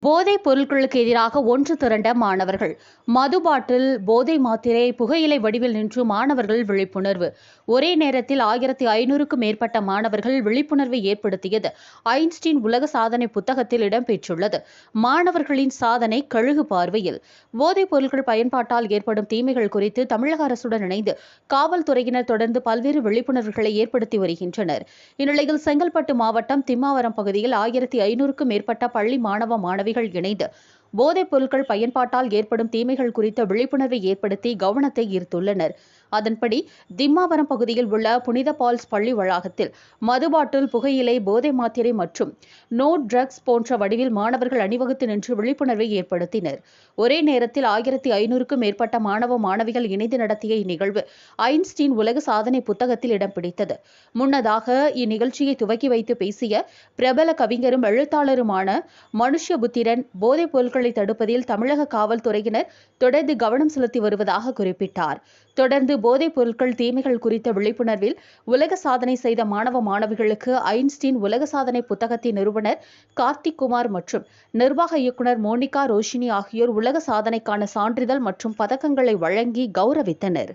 போதைப் பொருட்களுக்கு எதிராக ஒன்று திரண்ட மாணவர்கள். மது பாட்டில், போதை மாத்திரை, புகையிலை வடிவில் நின்று மாணவர்கள் விழிப்புணர்வு. ஒரே நேரத்தில் 1500க்கும் மேற்பட்ட மாணவர்கள் விழிப்புணர்வை ஏற்படுத்தியது ஐன்ஸ்டீன் உலக சாதனை புத்தகத்தில் இடம்பெற்றுள்ளது. மாணவர்களின் சாதனை கழுகு பார்வையில். போதைப் பொருட்கள் பயன்பாட்டால் ஏற்படும் தீமைகள் குறித்து தமிழக அரசுடன் இணைந்து காவல்துறையினர் தொடர்ந்து பல்வேறு விழிப்புணர்வுகளை ஏற்படுத்தி வருகின்றனர். இந்நிலையில் செங்கல்பட்டு மாவட்டம் திம்மாவரம் பகுதியில் 1500க்கும் மேற்பட்ட பள்ளி மாணவ மாணவிகள் இணைந்து போதைப் பொருட்கள் பயன்பாட்டால் ஏற்படும் தீமைகள் குறித்த விழிப்புணர்வை ஏற்படுத்தி கவனத்தை ஈர்த்துள்ளனர். அதன்படி திம்மாவரம் பகுதியில் உள்ள புனித பால்ஸ் பள்ளி வளாகத்தில் மது பாட்டில், புகையிலை, போதை மாத்திரை மற்றும் நோ ட்ரக்ஸ் போன்ற வடிவில் மாணவர்கள் அணிவகுத்து நின்று விழிப்புணர்வை ஏற்படுத்தினர். ஒரே நேரத்தில் 1500க்கும் மேற்பட்ட மாணவ மாணவிகள் இணைந்து நடத்திய இந்நிகழ்வு ஐன்ஸ்டீன் உலக சாதனை புத்தகத்தில் இடம் பிடித்தது. முன்னதாக இந்நிகழ்ச்சியை துவக்கி வைத்து பேசிய பிரபல கவிஞரும் எழுத்தாளருமான மனுஷ்யபுத்திரன், போதைப் பொருட்களை தடுப்பதில் தமிழக காவல்துறையினர் தொடர்ந்து கவனம் செலுத்தி வருவதாக குறிப்பிட்டார். தொடர்ந்து போதைப் பொருட்கள் தீமைகள் குறித்த விழிப்புணர்வில் உலக சாதனை செய்த மாணவ மாணவிகளுக்கு ஐன்ஸ்டீன் உலக சாதனை புத்தகத்தின் நிறுவனர் கார்த்திக் குமார் மற்றும் நிர்வாக இயக்குநர் மோனிகா ரோஷினி ஆகியோர் உலக சாதனைக்கான சான்றிதழ் மற்றும் பதக்கங்களை வழங்கி கௌரவித்தனர்.